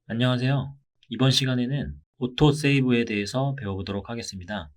안녕하세요. 이번 시간에는 오토 세이브에 대해서 배워보도록 하겠습니다.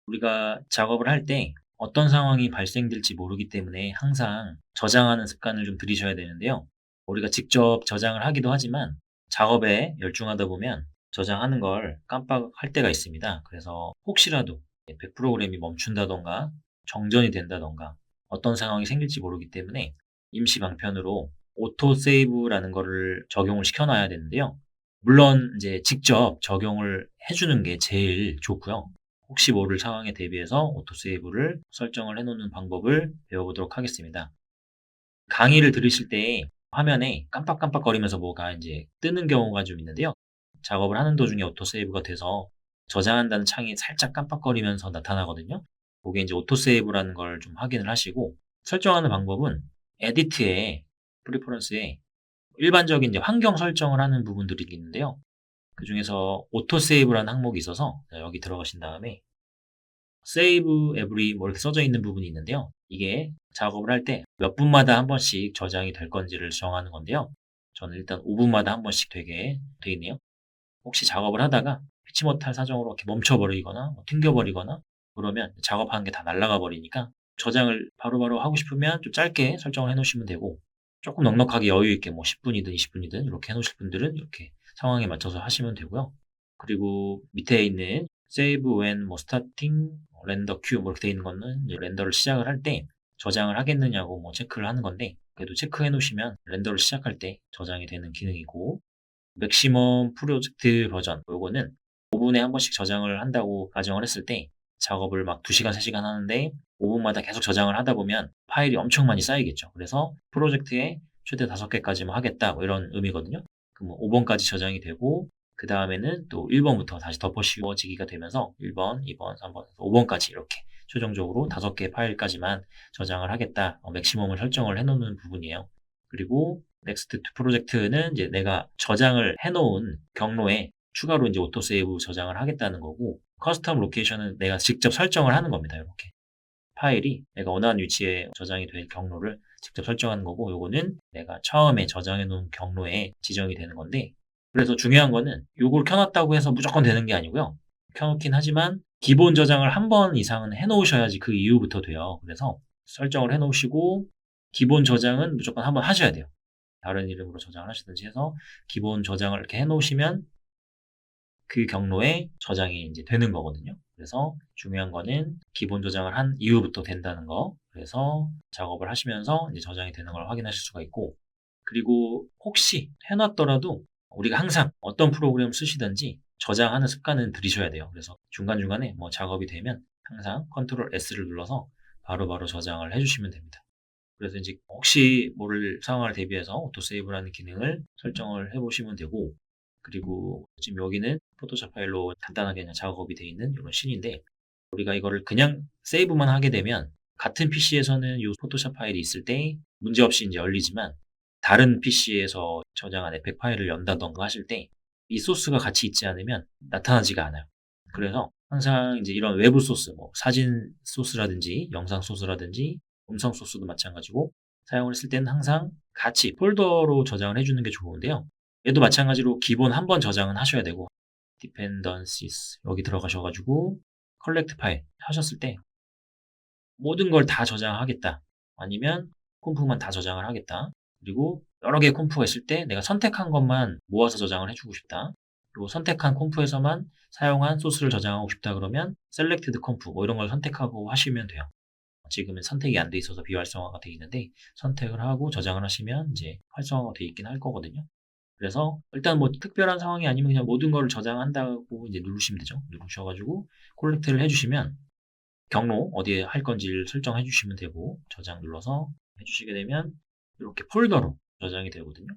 우리가 작업을 할 때 어떤 상황이 발생될지 모르기 때문에 항상 저장하는 습관을 좀 들이셔야 되는데요. 우리가 직접 저장을 하기도 하지만 작업에 열중하다 보면 저장하는 걸 깜빡할 때가 있습니다. 그래서 혹시라도 백 프로그램이 멈춘다던가 정전이 된다던가 어떤 상황이 생길지 모르기 때문에 임시 방편으로 오토 세이브라는 거를 적용을 시켜놔야 되는데요. 물론 이제 직접 적용을 해주는 게 제일 좋고요. 혹시 모를 상황에 대비해서 오토세이브를 설정을 해놓는 방법을 배워보도록 하겠습니다. 강의를 들으실 때 화면에 깜빡깜빡거리면서 뭐가 이제 뜨는 경우가 좀 있는데요. 작업을 하는 도중에 오토세이브가 돼서 저장한다는 창이 살짝 깜빡거리면서 나타나거든요. 그게 이제 오토세이브라는 걸 좀 확인을 하시고 설정하는 방법은 에디트에 프리퍼런스에 일반적인 이제 환경 설정을 하는 부분들이 있는데요. 그 중에서 오토세이브라는 항목이 있어서 여기 들어가신 다음에 Save Every 뭐 이렇게 써져 있는 부분이 있는데요. 이게 작업을 할 때 몇 분마다 한 번씩 저장이 될 건지를 정하는 건데요. 저는 일단 5분마다 한 번씩 되게 돼 있네요. 혹시 작업을 하다가 피치 못할 사정으로 이렇게 멈춰버리거나 튕겨버리거나 그러면 작업하는 게 다 날아가 버리니까 저장을 바로바로 하고 싶으면 좀 짧게 설정을 해 놓으시면 되고 조금 넉넉하게 여유 있게 뭐 10분이든 20분이든 이렇게 해 놓으실 분들은 이렇게 상황에 맞춰서 하시면 되고요. 그리고 밑에 있는 Save when 뭐 starting render queue 뭐 이렇게 돼 있는 거는 이제 렌더를 시작을 할 때 저장을 하겠느냐고 뭐 체크를 하는 건데 그래도 체크해 놓으시면 렌더를 시작할 때 저장이 되는 기능이고 맥시멈 프로젝트 버전 요거는 5분에 한 번씩 저장을 한다고 가정을 했을 때 작업을 막 2시간, 3시간 하는데 5분마다 계속 저장을 하다 보면 파일이 엄청 많이 쌓이겠죠. 그래서 프로젝트에 최대 5개까지만 하겠다 뭐 이런 의미거든요. 그럼 뭐 5번까지 저장이 되고 그 다음에는 또 1번부터 다시 덮어씌워지기가 되면서 1번, 2번, 3번, 5번까지 이렇게 최종적으로 5개 파일까지만 저장을 하겠다 맥시멈을 설정을 해놓는 부분이에요. 그리고 넥스트 투 프로젝트는 이제 내가 저장을 해놓은 경로에 추가로 이제 오토세이브 저장을 하겠다는 거고 커스텀 로케이션은 내가 직접 설정을 하는 겁니다. 이렇게 파일이 내가 원하는 위치에 저장이 될 경로를 직접 설정하는 거고 요거는 내가 처음에 저장해 놓은 경로에 지정이 되는 건데 그래서 중요한 거는 요걸 켜놨다고 해서 무조건 되는 게 아니고요. 켜놓긴 하지만 기본 저장을 한 번 이상은 해 놓으셔야지 그 이후부터 돼요. 그래서 설정을 해 놓으시고 기본 저장은 무조건 한번 하셔야 돼요. 다른 이름으로 저장을 하시든지 해서 기본 저장을 이렇게 해 놓으시면 그 경로에 저장이 이제 되는 거거든요. 그래서 중요한 거는 기본 저장을 한 이후부터 된다는 거. 그래서 작업을 하시면서 이제 저장이 되는 걸 확인하실 수가 있고, 그리고 혹시 해놨더라도 우리가 항상 어떤 프로그램을 쓰시든지 저장하는 습관은 들이셔야 돼요. 그래서 중간중간에 뭐 작업이 되면 항상 컨트롤 S를 눌러서 바로바로 저장을 해주시면 됩니다. 그래서 이제 혹시 모를 상황을 대비해서 오토세이브라는 기능을 설정을 해보시면 되고, 그리고 지금 여기는 포토샵 파일로 간단하게 그냥 작업이 되어 있는 이런 씬인데, 우리가 이거를 그냥 세이브만 하게 되면 같은 PC에서는 이 포토샵 파일이 있을 때 문제없이 이제 열리지만 다른 PC에서 저장한 에펙 파일을 연다던가 하실 때 이 소스가 같이 있지 않으면 나타나지가 않아요. 그래서 항상 이제 이런 외부 소스, 뭐 사진 소스라든지 영상 소스라든지 음성 소스도 마찬가지고 사용을 했을 때는 항상 같이 폴더로 저장을 해주는 게 좋은데요. 얘도 마찬가지로 기본 한 번 저장은 하셔야 되고 dependencies 여기 들어가셔가지고 collect 파일 하셨을 때 모든 걸 다 저장하겠다. 아니면 콤프만 다 저장을 하겠다. 그리고 여러 개의 콤프가 있을 때 내가 선택한 것만 모아서 저장을 해주고 싶다. 그리고 선택한 콤프에서만 사용한 소스를 저장하고 싶다 그러면 selected 콤프 뭐 이런 걸 선택하고 하시면 돼요. 지금은 선택이 안 돼 있어서 비활성화가 돼 있는데 선택을 하고 저장을 하시면 이제 활성화가 돼 있긴 할 거거든요. 그래서 일단 뭐 특별한 상황이 아니면 그냥 모든 거를 저장한다고 이제 누르시면 되죠. 누르셔가지고 콜렉트를 해주시면 경로 어디에 할 건지를 설정해 주시면 되고 저장 눌러서 해주시게 되면 이렇게 폴더로 저장이 되거든요.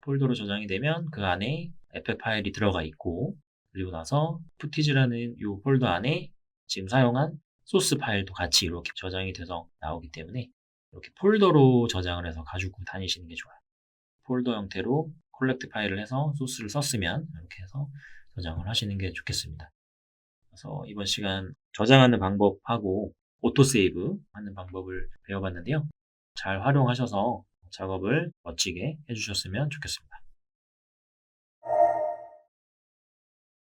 폴더로 저장이 되면 그 안에 에펙 파일이 들어가 있고 그리고 나서 푸티지라는 이 폴더 안에 지금 사용한 소스 파일도 같이 이렇게 저장이 돼서 나오기 때문에 이렇게 폴더로 저장을 해서 가지고 다니시는 게 좋아요. 폴더 형태로 콜렉트 파일을 해서 소스를 썼으면 이렇게 해서 저장을 하시는 게 좋겠습니다. 그래서 이번 시간 저장하는 방법하고 오토세이브 하는 방법을 배워봤는데요. 잘 활용하셔서 작업을 멋지게 해주셨으면 좋겠습니다.